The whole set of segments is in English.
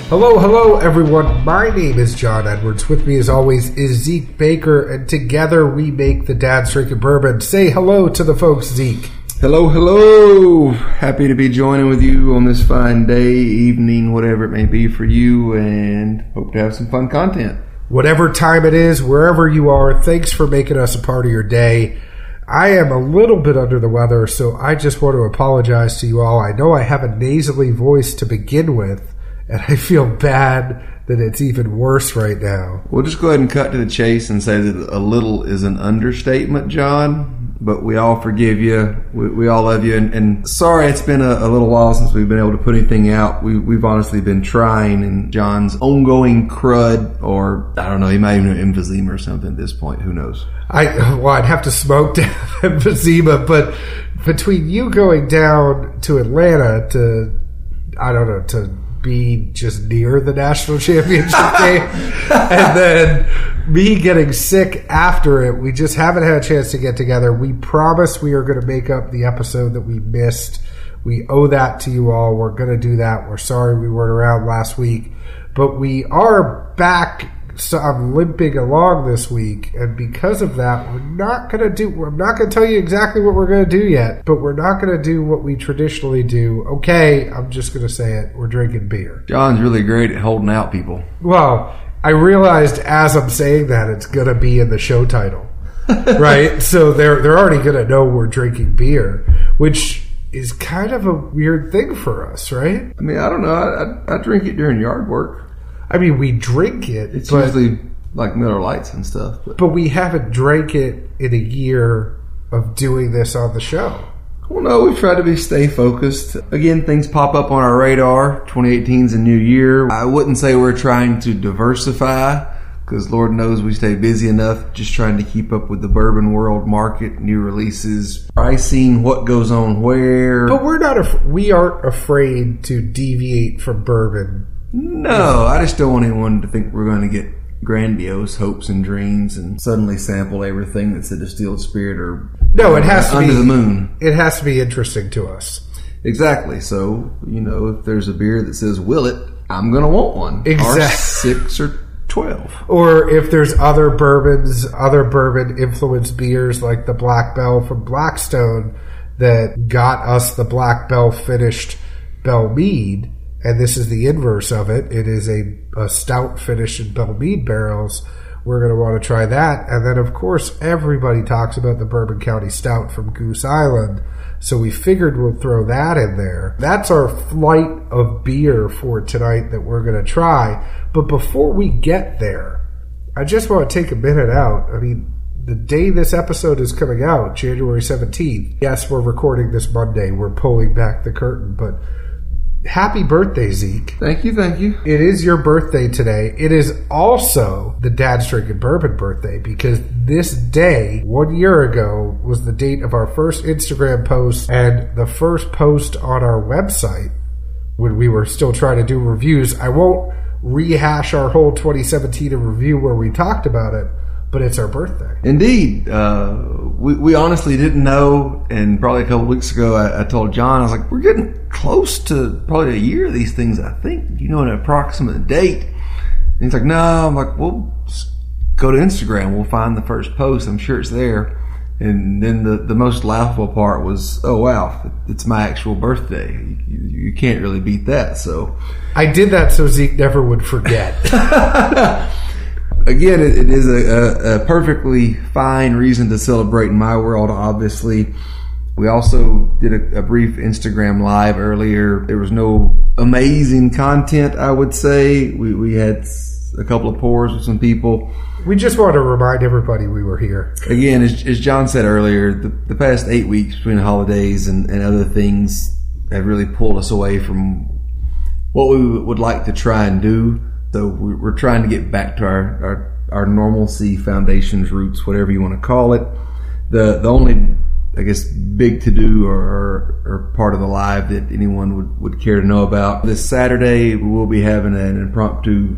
Hello, everyone. My name is John Edwards. With me, as always, is Zeke Baker, and together we make the Dad's Drinking Bourbon. Say hello to the folks, Zeke. Hello. Happy to be joining with you on this fine day, evening, whatever it may be for you, and hope to have some fun content. Whatever time it is, wherever you are, thanks for making us a part of your day. I am a little bit under the weather, so I just want to apologize to you all. I know I have a nasally voice to begin with, and I feel bad that it's even worse right now. We'll just go ahead and cut to the chase and say that a little is an understatement, John, but we all forgive you. We all love you. And sorry it's been a little while since we've been able to put anything out. We've honestly been trying, and John's ongoing crud, or I don't know, he might even have emphysema or something at this point. Who knows? I'd have to smoke to have emphysema, but between you going down to Atlanta to be just near the national championship game, and then me getting sick after it, we just haven't had a chance to get together. We promise we are going to make up the episode that we missed. We owe that to you all. We're going to do that. We're sorry we weren't around last week, but we are back. So I'm limping along this week, and because of that, I'm not going to tell you exactly what we're going to do yet, but we're not going to do what we traditionally do. Okay, I'm just going to say it. We're drinking beer. John's really great at holding out people. Well, I realized as I'm saying that it's going to be in the show title, right? So they're already going to know we're drinking beer, which is kind of a weird thing for us, right? I mean, I don't know. I drink it during yard work. I mean, we drink it. It's usually like Miller Lights and stuff. But we haven't drank it in a year of doing this on the show. Well, no, we've tried to stay focused. Again, things pop up on our radar. 2018's a new year. I wouldn't say we're trying to diversify, because Lord knows we stay busy enough just trying to keep up with the bourbon world market, new releases, pricing, what goes on where. But we aren't afraid to deviate from bourbon. No, I just don't want anyone to think we're going to get grandiose hopes and dreams and suddenly sample everything that's a distilled spirit or it has to under be the moon. It has to be interesting to us. Exactly. So, if there's a beer that says Willet, I'm going to want one. Exactly. Or 6 or 12. Or if there's other bourbon influenced beers like the Black Belle from Blackstone that got us the Black Belle finished Belle Mead. And this is the inverse of it. It is a stout finished in Belle Mead barrels. We're going to want to try that. And then, of course, everybody talks about the Bourbon County Stout from Goose Island. So we figured we'll throw that in there. That's our flight of beer for tonight that we're going to try. But before we get there, I just want to take a minute out. I mean, the day this episode is coming out, January 17th. Yes, we're recording this Monday. We're pulling back the curtain, but happy birthday, Zeke. Thank you. It is your birthday today. It is also the Dad's Drinking Bourbon birthday, because this day, 1 year ago, was the date of our first Instagram post and the first post on our website when we were still trying to do reviews. I won't rehash our whole 2017 review where we talked about it, but it's our birthday. Indeed. We honestly didn't know, and probably a couple of weeks ago I told John, I was like, we're getting close to probably a year of these things, I think, an approximate date. And he's like, no. I'm like, well, just go to Instagram. We'll find the first post. I'm sure it's there. And then the most laughable part was, oh, wow, it's my actual birthday. You can't really beat that. So I did that so Zeke never would forget. Again, it is a perfectly fine reason to celebrate in my world, obviously. We also did a brief Instagram live earlier. There was no amazing content, I would say. We had a couple of pours with some people. We just want to remind everybody we were here. Again, as John said earlier, the past 8 weeks between the holidays and other things have really pulled us away from what we would like to try and do. So we're trying to get back to our normalcy, foundations, roots, whatever you want to call it. The only, I guess, big to-do or part of the live that anyone would care to know about, this Saturday we will be having an impromptu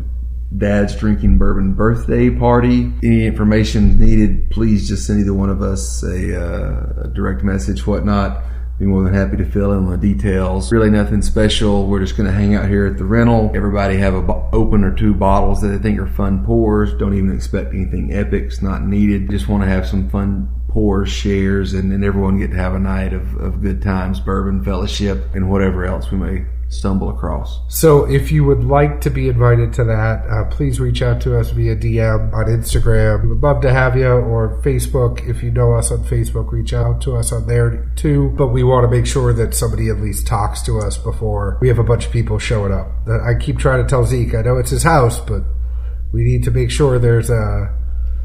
Dad's Drinking Bourbon birthday party. Any information needed, please just send either one of us a direct message, whatnot. be more than happy to fill in on the details. Really nothing special. We're just going to hang out here at the rental. Everybody have open or 2 bottles that they think are fun pours. Don't even expect anything epic. It's not needed. Just want to have some fun pours, shares, and everyone get to have a night of good times, bourbon, fellowship, and whatever else we may stumble across. So if you would like to be invited to that, please reach out to us via DM on Instagram. We would love to have you, or Facebook. If you know us on Facebook, reach out to us on there too. But we want to make sure that somebody at least talks to us before we have a bunch of people showing up. I keep trying to tell Zeke, I know it's his house, but we need to make sure there's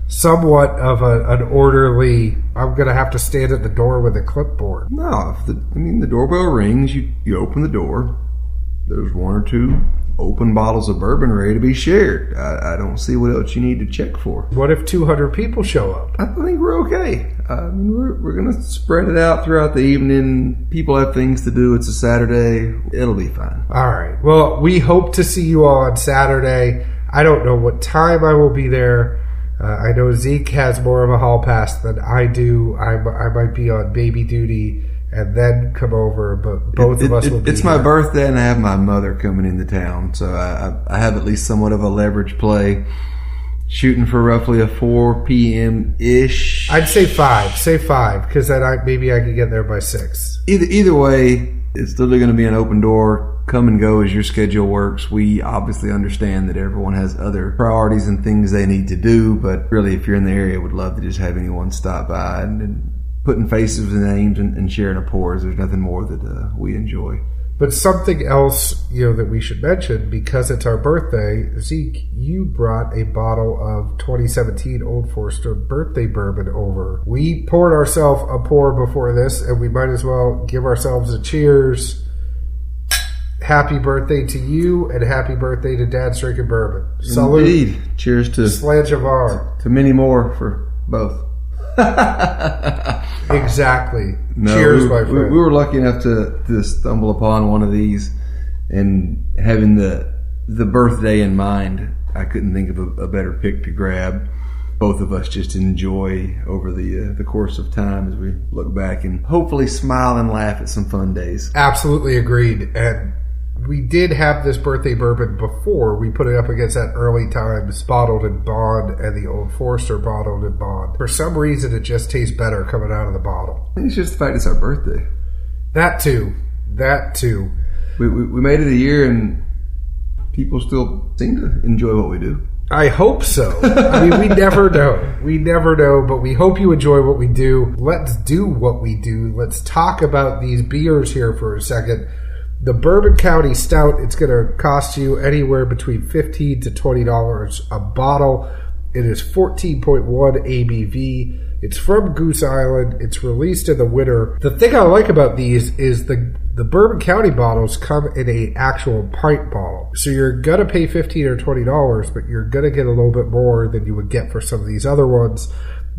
somewhat of an orderly. I'm going to have to stand at the door with a clipboard. No, the doorbell rings, you open the door. There's 1 or 2 open bottles of bourbon ready to be shared. I don't see what else you need to check for. What if 200 people show up? I think we're okay. We're going to spread it out throughout the evening. People have things to do. It's a Saturday. It'll be fine. All right. Well, we hope to see you all on Saturday. I don't know what time I will be there. I know Zeke has more of a hall pass than I do. I might be on baby duty and then come over, but both of us will be It's my birthday, and I have my mother coming into town, so I have at least somewhat of a leverage play. Shooting for roughly a 4 p.m.-ish. I'd say 5. Say 5, because then maybe I could get there by 6. Either way, it's still going to be an open door. Come and go as your schedule works. We obviously understand that everyone has other priorities and things they need to do, but really, if you're in the area, would love to just have anyone stop by and putting faces with names and sharing a pours. There's nothing more that we enjoy. But something else, that we should mention, because it's our birthday, Zeke, you brought a bottle of 2017 Old Forester birthday bourbon over. We poured ourselves a pour before this, and we might as well give ourselves a cheers. Happy birthday to you, and happy birthday to Dad's Drinking Bourbon. Salute. Indeed. Cheers to Slanjavar. To many more for both. Exactly. No, cheers, my friend. We were lucky enough to stumble upon one of these, and having the birthday in mind, I couldn't think of a better pick to grab. Both of us just enjoy over the course of time as we look back and hopefully smile and laugh at some fun days. Absolutely agreed. And we did have this birthday bourbon before. We put it up against that Early Times bottled in bond and the Old Forester bottled in bond. For some reason, it just tastes better coming out of the bottle. I think it's just the fact it's our birthday. That too. We made it a year, and people still seem to enjoy what we do. I hope so. We never know. We never know, but we hope you enjoy what we do. Let's do what we do. Let's talk about these beers here for a second. The Bourbon County Stout, it's going to cost you anywhere between $15 to $20 a bottle. It is 14.1 ABV. It's from Goose Island. It's released in the winter. The thing I like about these is the Bourbon County bottles come in a actual pint bottle. So you're going to pay $15 or $20, but you're going to get a little bit more than you would get for some of these other ones.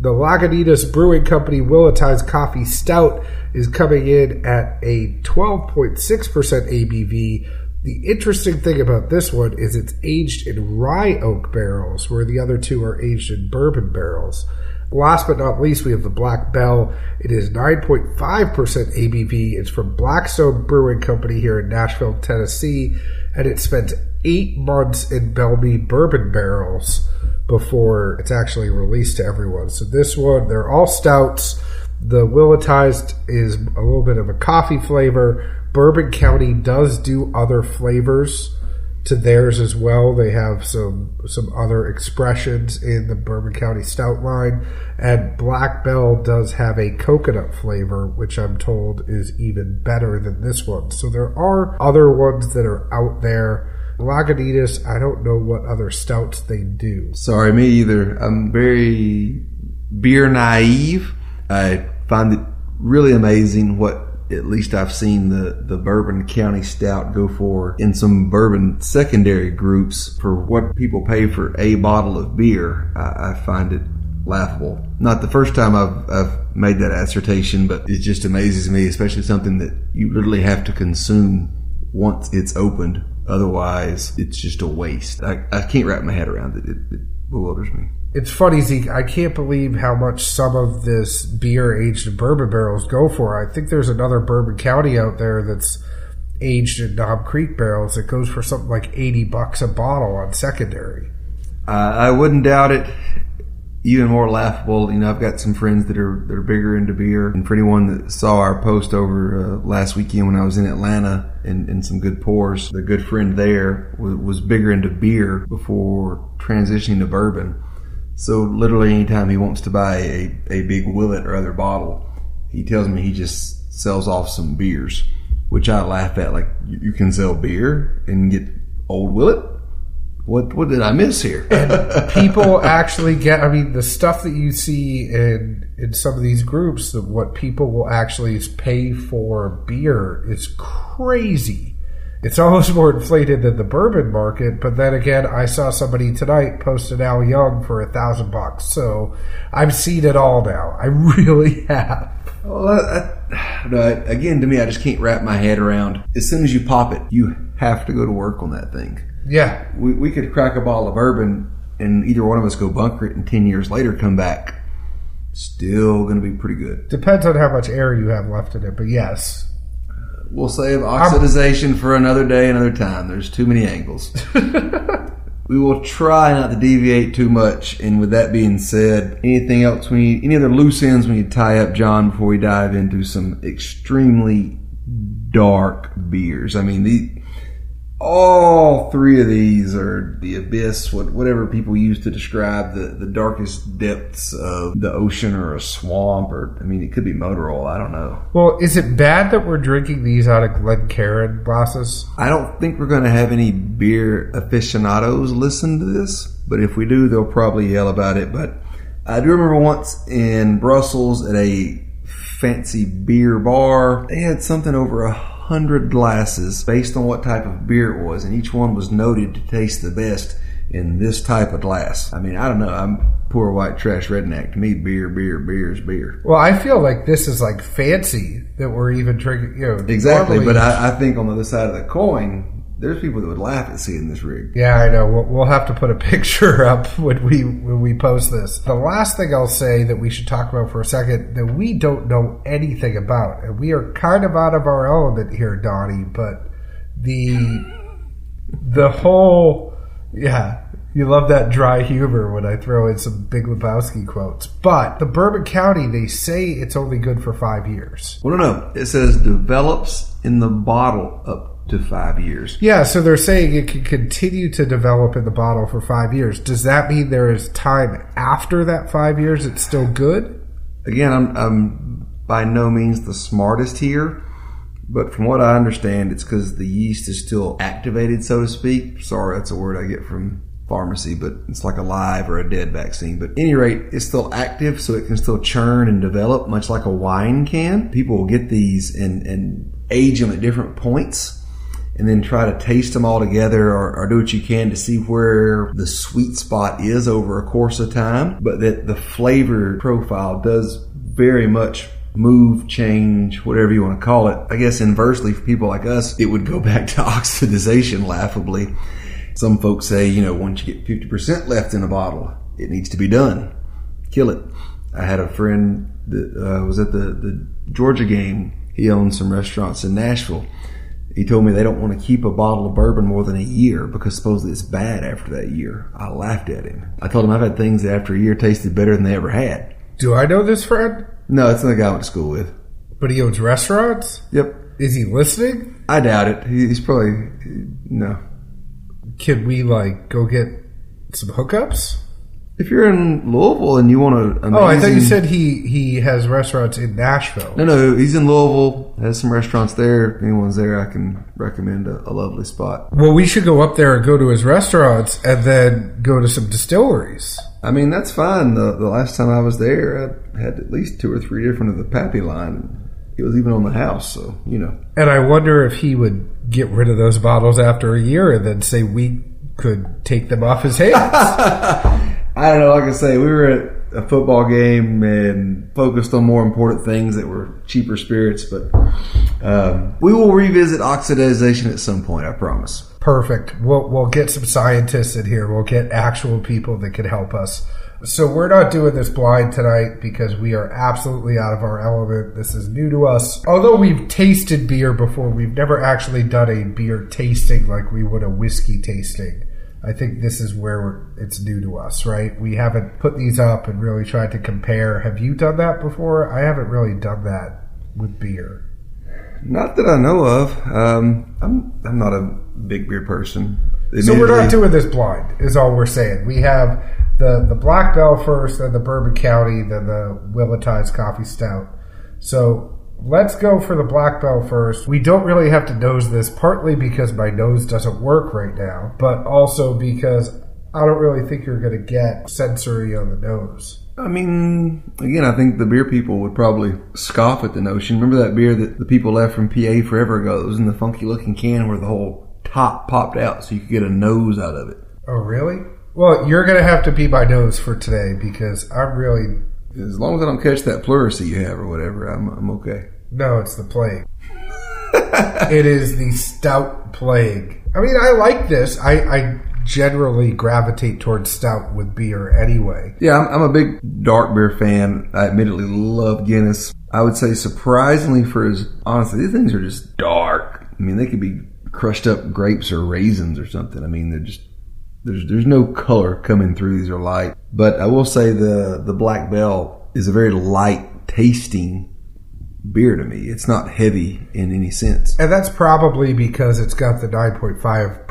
The Lagunitas Brewing Company Willettized Coffee Stout is coming in at a 12.6% ABV. The interesting thing about this one is it's aged in rye oak barrels, where the other two are aged in bourbon barrels. Last but not least, we have the Black Belle. It is 9.5% ABV. It's from Blackstone Brewing Company here in Nashville, Tennessee, and it spent 8 months in Bellmead bourbon barrels before it's actually released to everyone. So this one, they're all stouts. The Willettized is a little bit of a coffee flavor. Bourbon County does do other flavors to theirs as well. They have some other expressions in the Bourbon County Stout line. And Black Belle does have a coconut flavor, which I'm told is even better than this one. So there are other ones that are out there. Lagunitas, I don't know what other stouts they do. Sorry, me either. I'm very beer naive. I find it really amazing what at least I've seen the Bourbon County Stout go for in some bourbon secondary groups for what people pay for a bottle of beer. I find it laughable. Not the first time I've made that assertion, but it just amazes me, especially something that you literally have to consume once it's opened. Otherwise, it's just a waste. I can't wrap my head around it. It bewilders me. It's funny, Zeke. I can't believe how much some of this beer aged in bourbon barrels go for. I think there's another Bourbon County out there that's aged in Knob Creek barrels that goes for something like $80 a bottle on secondary. I wouldn't doubt it. Even more laughable, I've got some friends that are bigger into beer, and for anyone that saw our post over last weekend when I was in Atlanta and some good pours, the good friend there was bigger into beer before transitioning to bourbon. So literally anytime he wants to buy a big Willet or other bottle, he tells me he just sells off some beers, which I laugh at. Like, you can sell beer and get old Willet? What did I miss here? And people actually get, the stuff that you see in some of these groups, what people will actually pay for beer is crazy. It's almost more inflated than the bourbon market, but then again, I saw somebody tonight post an Al Young for $1,000. So I've seen it all now. I really have. Well, again, to me, I just can't wrap my head around. As soon as you pop it, you have to go to work on that thing. Yeah. We could crack a bottle of bourbon and either one of us go bunker it and 10 years later come back. Still going to be pretty good. Depends on how much air you have left in it, but yes. We'll save oxidization for another day, another time. There's too many angles. We will try not to deviate too much. And with that being said, anything else any other loose ends we need to tie up, John, before we dive into some extremely dark beers? All three of these are the abyss, whatever people use to describe the darkest depths of the ocean or a swamp, or it could be motor oil. I don't know. Well, is it bad that we're drinking these out of Glencairn glasses? I don't think we're going to have any beer aficionados listen to this, but if we do, they'll probably yell about it. But I do remember once in Brussels at a fancy beer bar, they had something over 100 glasses based on what type of beer it was, and each one was noted to taste the best in this type of glass. I don't know. I'm poor white trash redneck. To me, beer is beer. Well, I feel like this is like fancy that we're even drinking. Exactly, normally, but I think on the other side of the coin, there's people that would laugh at seeing this rig. Yeah, I know. We'll have to put a picture up when we post this. The last thing I'll say that we should talk about for a second that we don't know anything about, and we are kind of out of our element here, Donnie, but the whole, yeah, you love that dry humor when I throw in some Big Lebowski quotes. But the Bourbon County, they say it's only good for 5 years. Well, no. It says develops in the bottle up to 5 years. Yeah, so they're saying it can continue to develop in the bottle for 5 years. Does that mean there is time after that 5 years it's still good? Again, I'm by no means the smartest here, but from what I understand, it's because the yeast is still activated, so to speak. Sorry, that's a word I get from pharmacy, but it's like a live or a dead vaccine. But at any rate, it's still active, so it can still churn and develop, much like a wine can. People will get these and age them at different points, and then try to taste them all together or do what you can to see where the sweet spot is over a course of time. But that the flavor profile does very much move, change, whatever you want to call it. I guess inversely, for people like us, it would go back to oxidization, laughably. Some folks say, once you get 50% left in a bottle, it needs to be done. Kill it. I had a friend that was at the Georgia game. He owns some restaurants in Nashville. He told me they don't want to keep a bottle of bourbon more than a year because supposedly it's bad after that year. I laughed at him. I told him I've had things that after a year tasted better than they ever had. Do I know this friend? No, it's the guy I went to school with. But he owns restaurants? Yep. Is he listening? I doubt it. He's probably... No. Can we, go get some hookups? If you're in Louisville and you want to... Oh, I thought you said he has restaurants in Nashville. No, he's in Louisville. Has some restaurants there. If anyone's there, I can recommend a lovely spot. Well, we should go up there and go to his restaurants and then go to some distilleries. That's fine. The last time I was there, I had at least 2 or 3 different of the Pappy line. It was even on the house, so, And I wonder if he would get rid of those bottles after a year and then say we could take them off his hands. I don't know. Like I say, we were at a football game and focused on more important things that were cheaper spirits, but we will revisit oxidization at some point, I promise. Perfect. We'll get some scientists in here. We'll get actual people that can help us. So we're not doing this blind tonight because we are absolutely out of our element. This is new to us. Although we've tasted beer before, we've never actually done a beer tasting like we would a whiskey tasting. I think this is where it's new to us, right? We haven't put these up and really tried to compare. Have you done that before? I haven't really done that with beer. Not that I know of. I'm not a big beer person. So we're not doing this blind, is all we're saying. We have the Black Belle first, then the Bourbon County, then the Willettized Coffee Stout. So let's go for the Black Belle first. We don't really have to nose this, partly because my nose doesn't work right now, but also because I don't really think you're going to get sensory on the nose. I mean, again, I think the beer people would probably scoff at the notion. Remember that beer that the people left from PA forever ago that was in the funky looking can where the whole top popped out so you could get a nose out of it? Oh, really? Well, you're going to have to be my nose for today because I'm really... As long as I don't catch that pleurisy you have or whatever, I'm okay. No, it's the plague. It is the stout plague. I mean, I like this. I generally gravitate towards stout with beer anyway. Yeah, I'm a big dark beer fan. I admittedly love Guinness. I would say surprisingly honestly, these things are just dark. I mean, they could be crushed up grapes or raisins or something. I mean, they're just... There's no color coming through. These are light. But I will say the Black Belle is a very light tasting beer to me. It's not heavy in any sense. And that's probably because it's got the 9.5%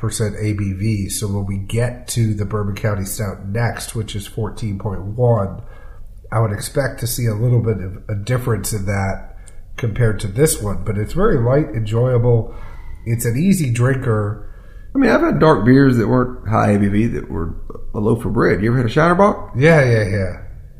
ABV. So when we get to the Bourbon County Stout next, which is 14.1, I would expect to see a little bit of a difference in that compared to this one. But it's very light, enjoyable. It's an easy drinker. I mean, I've had dark beers that weren't high ABV that were a loaf of bread. You ever had a Shinerbach? Yeah.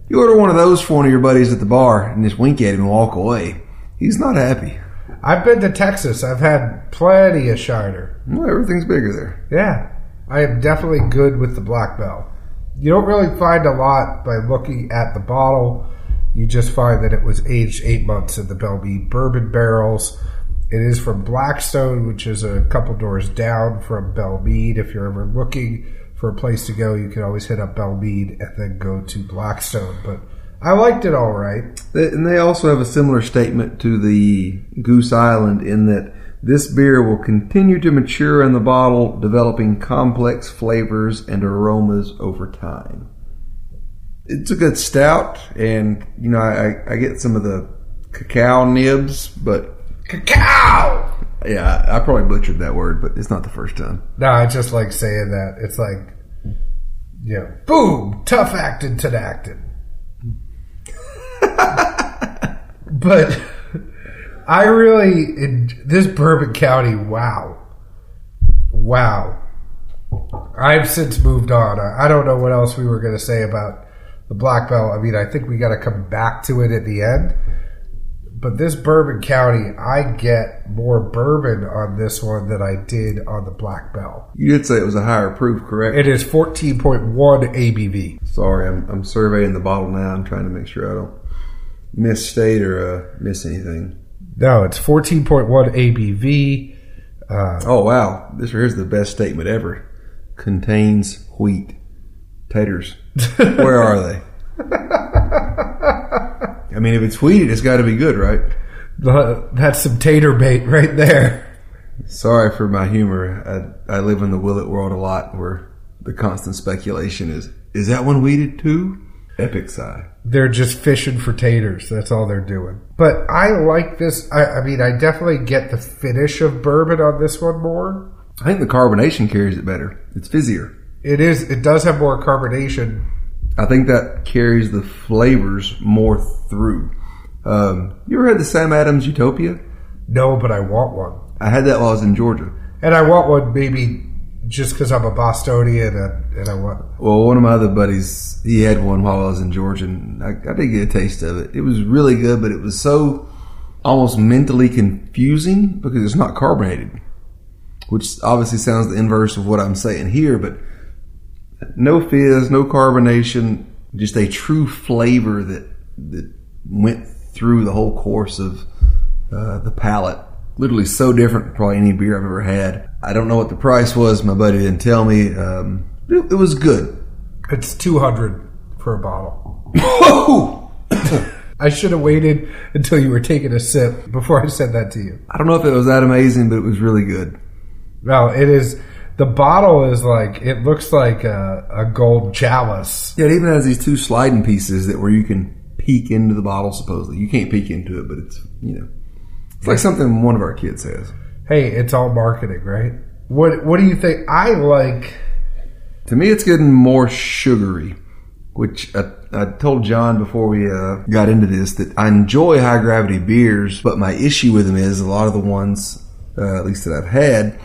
You order one of those for one of your buddies at the bar and just wink at him and walk away. He's not happy. I've been to Texas. I've had plenty of Shiner. Well, everything's bigger there. Yeah. I am definitely good with the Black Belle. You don't really find a lot by looking at the bottle. You just find that it was aged 8 months in the Belle Meade bourbon barrels. It is from Blackstone, which is a couple doors down from Belle Meade. If you're ever looking for a place to go, you can always hit up Belle Meade and then go to Blackstone. But I liked it all right. And they also have a similar statement to the Goose Island in that this beer will continue to mature in the bottle, developing complex flavors and aromas over time. It's a good stout, and you know I get some of the cacao nibs, but... Cacao! Yeah, I probably butchered that word, but it's not the first time. No, I just like saying that. It's like, you know, boom, tough acting to acting. But I really, this Bourbon County, wow. I've since moved on. I don't know what else we were going to say about the Black Belle. I mean, I think we got to come back to it at the end. But this Bourbon County, I get more bourbon on this one than I did on the Black Belle. You did say it was a higher proof, correct? It is 14.1 ABV. Sorry, I'm surveying the bottle now. I'm trying to make sure I don't misstate or miss anything. No, it's 14.1 ABV. Oh, wow. Here's the best statement ever. Contains wheat. Taters. Where are they? I mean, if it's wheat, it's got to be good, right? That's some tater bait right there. Sorry for my humor. I live in the Willet world a lot where the constant speculation is that one wheated too? Epic sigh. They're just fishing for taters. That's all they're doing. But I like this. I mean, I definitely get the finish of bourbon on this one more. I think the carbonation carries it better. It's fizzier. It is. It does have more carbonation. I think that carries the flavors more through. You ever had the Sam Adams Utopia? No, but I want one. I had that while I was in Georgia. And I want one maybe just because I'm a Bostonian and I want... Well, one of my other buddies, he had one while I was in Georgia, and I did get a taste of it. It was really good, but it was so almost mentally confusing because it's not carbonated, which obviously sounds the inverse of what I'm saying here, but no fizz, no carbonation, just a true flavor that went through the whole course of the palate. Literally so different from probably any beer I've ever had. I don't know what the price was. My buddy didn't tell me. It was good. It's $200 for a bottle. Whoa! I should have waited until you were taking a sip before I said that to you. I don't know if it was that amazing, but it was really good. Well, it is. The bottle is like, it looks like a gold chalice. Yeah, it even has these two sliding pieces that where you can peek into the bottle, supposedly. You can't peek into it, but it's, it's like something one of our kids has. Hey, it's all marketing, right? What do you think? I like... To me, it's getting more sugary, which I told John before we got into this that I enjoy high gravity beers, but my issue with them is a lot of the ones, at least that I've had,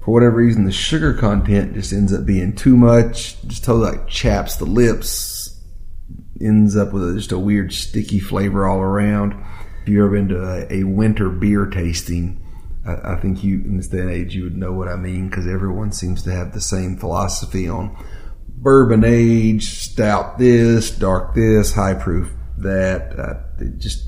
for whatever reason, the sugar content just ends up being too much. Just totally like chaps the lips, ends up with just a weird sticky flavor all around. If you've ever been to a winter beer tasting, I think you, in this day and age, you would know what I mean, because everyone seems to have the same philosophy on bourbon age, stout this, dark this, high proof that. It just,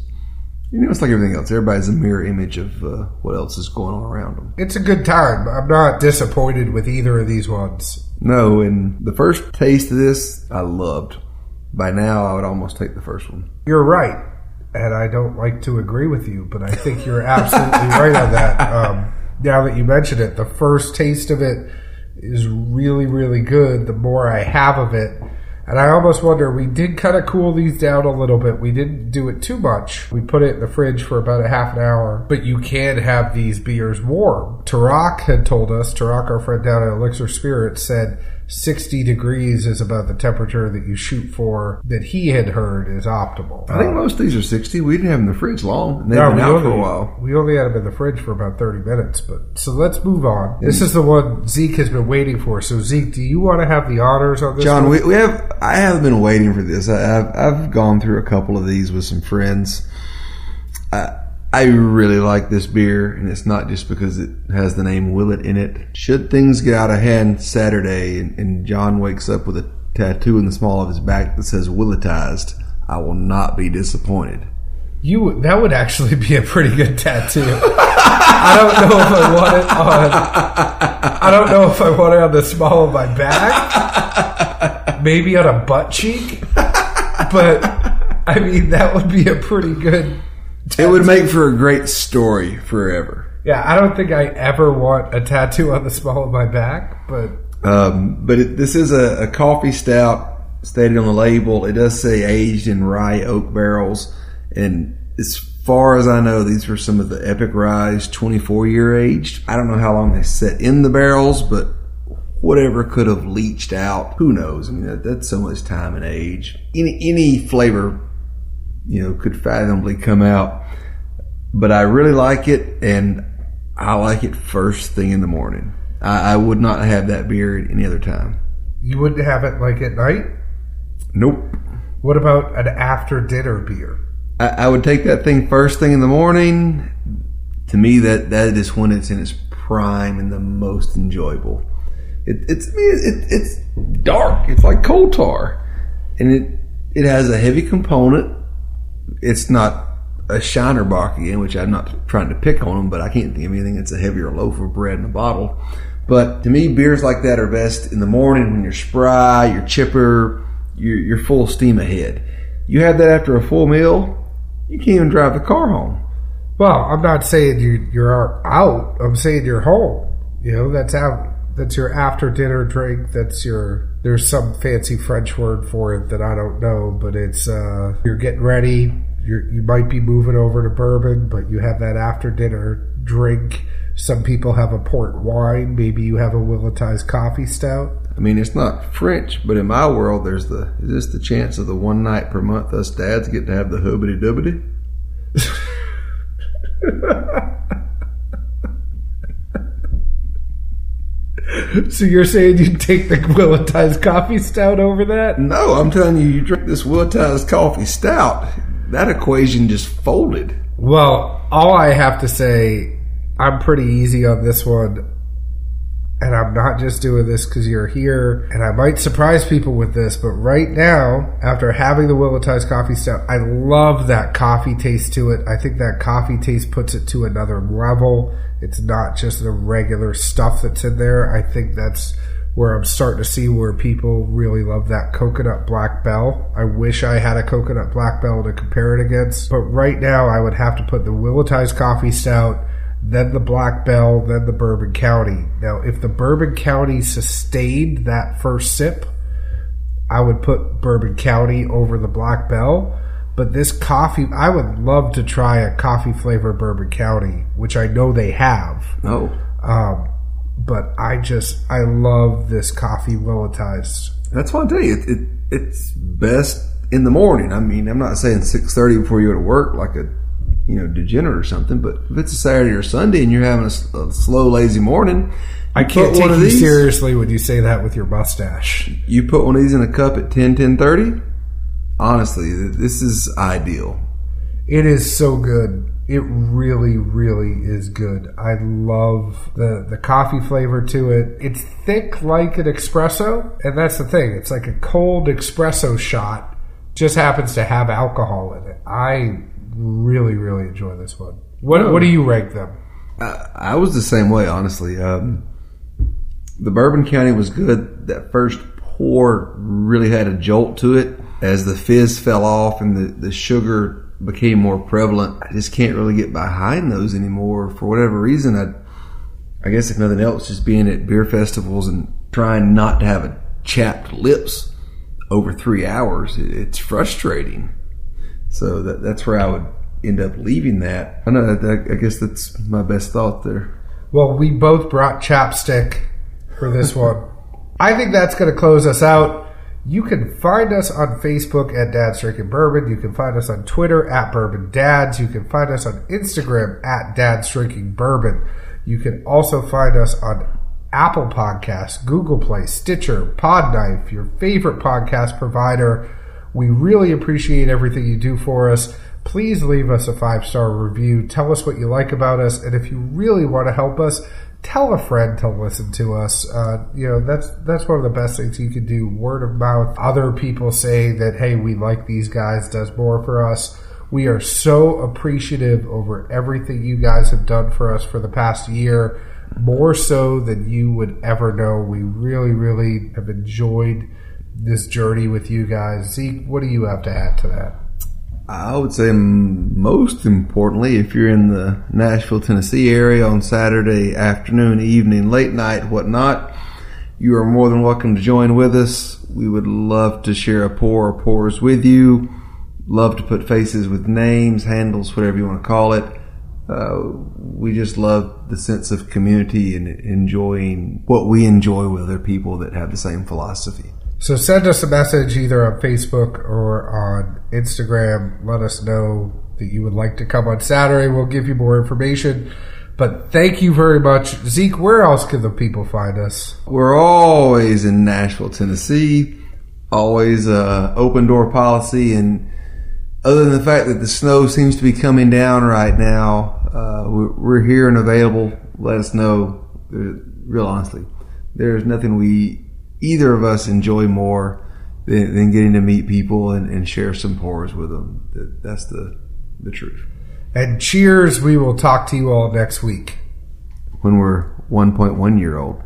it's like everything else. Everybody's a mirror image of what else is going on around them. It's a good time. I'm not disappointed with either of these ones. No, and the first taste of this, I loved. By now, I would almost take the first one. You're right. And I don't like to agree with you, but I think you're absolutely right on that. Now that you mention it, the first taste of it is really, really good. The more I have of it, and I almost wonder, we did kind of cool these down a little bit. We didn't do it too much. We put it in the fridge for about a half an hour, but you can have these beers warm. Tarak had told us, Tarak, our friend down at Elixir Spirits, said 60 degrees is about the temperature that you shoot for, that he had heard is optimal. I think most of these are 60. We didn't have them in the fridge long. And they've been out for a while. We only had them in the fridge for about 30 minutes. So let's move on. This is the one Zeke has been waiting for. So Zeke, do you want to have the honors on this John, one? I have been waiting for this. I've gone through a couple of these with some friends. I really like this beer, and it's not just because it has the name Willet in it. Should things get out of hand Saturday and John wakes up with a tattoo in the small of his back that says Willettized, I will not be disappointed. That would actually be a pretty good tattoo. I don't know if I want it on the small of my back. Maybe on a butt cheek. But I mean, that would be a pretty good tattoo. It would make for a great story forever. Yeah, I don't think I ever want a tattoo on the small of my back, but this is a coffee stout stated on the label. It does say aged in rye oak barrels, and as far as I know, these were some of the Epic Rye's 24-year aged. I don't know how long they set in the barrels, but whatever could have leached out, who knows? I mean, that's so much time and age. Any flavor, could fathomably come out. But I really like it, and I like it first thing in the morning. I would not have that beer at any other time. You wouldn't have it like at night? Nope. What about an after dinner beer? I would take that thing first thing in the morning. To me, that is when it's in its prime and the most enjoyable. It's dark. It's like coal tar, and it has a heavy component. It's not a Shiner Bock again, which I'm not trying to pick on them, but I can't think of anything that's a heavier loaf of bread in a bottle. But to me, beers like that are best in the morning when you're spry, you're chipper, you're full steam ahead. You have that after a full meal, you can't even drive the car home. Well, I'm not saying you're out. I'm saying you're home. That's out. That's your after dinner drink. There's some fancy French word for it that I don't know, but it's you're getting ready. You might be moving over to bourbon, but you have that after dinner drink. Some people have a port wine. Maybe you have a Willettized Coffee stout. I mean, it's not French, but in my world, is this the chance of the one night per month us dads get to have the hubbity-dubbity? So you're saying you'd take the Willettized Coffee stout over that? No, I'm telling you drink this Willettized Coffee stout. That equation just folded. Well, all I have to say, I'm pretty easy on this one. And I'm not just doing this because you're here. And I might surprise people with this, but right now, after having the Willettized Coffee stout, I love that coffee taste to it. I think that coffee taste puts it to another level. It's not just the regular stuff that's in there. I think that's where I'm starting to see where people really love that coconut Black Belle. I wish I had a coconut Black Belle to compare it against. But right now, I would have to put the Willettized Coffee Stout, then the Black Belle, then the Bourbon County. Now, if the Bourbon County sustained that first sip, I would put Bourbon County over the Black Belle. But this coffee, I would love to try a coffee flavor Bourbon County, which I know they have. Oh. But I love this coffee Willettized. That's what I tell you. It's best in the morning. I mean, I'm not saying 6:30 before you go to work like a degenerate or something. But if it's a Saturday or Sunday and you're having a slow, lazy morning, I can't take you seriously when you say that with your mustache. You put one of these in a cup at 10:30. Honestly, this is ideal. It is so good. It really, really is good. I love the coffee flavor to it. It's thick like an espresso, and that's the thing. It's like a cold espresso shot, just happens to have alcohol in it. I really, really enjoy this one. What do you rank them? I was the same way, honestly. The Bourbon County was good. That first pour really had a jolt to it. As the fizz fell off and the sugar became more prevalent, I just can't really get behind those anymore for whatever reason. I guess if nothing else, just being at beer festivals and trying not to have a chapped lips over 3 hours, it's frustrating. So that's where I would end up leaving that. I guess that's my best thought there. Well, we both brought chapstick for this one. I think that's going to close us out. You can find us on Facebook at Dad's Drinking Bourbon. You can find us on Twitter at Bourbon Dads. You can find us on Instagram at Dad's Drinking Bourbon. You can also find us on Apple Podcasts, Google Play, Stitcher, Podknife, your favorite podcast provider. We really appreciate everything you do for us. Please leave us a 5-star review. Tell us what you like about us. And if you really want to help us, tell a friend to listen to us. That's one of the best things you can do. Word of mouth. Other people say that, hey, we like these guys, does more for us. We are so appreciative over everything you guys have done for us for the past year, more so than you would ever know. We really, really have enjoyed this journey with you guys. Zeke, what do you have to add to that? I would say most importantly, if you're in the Nashville, Tennessee area on Saturday afternoon, evening, late night, whatnot, you are more than welcome to join with us. We would love to share a pour or pours with you. Love to put faces with names, handles, whatever you want to call it. We just love the sense of community and enjoying what we enjoy with other people that have the same philosophy. So send us a message either on Facebook or on Instagram. Let us know that you would like to come on Saturday. We'll give you more information. But thank you very much. Zeke, where else can the people find us? We're always in Nashville, Tennessee. Always open door policy. And other than the fact that the snow seems to be coming down right now, we're here and available. Let us know. Real honestly, there's nothing either of us enjoy more than getting to meet people and share some pours with them. That's the truth. And cheers. We will talk to you all next week. When we're 1.1 year old.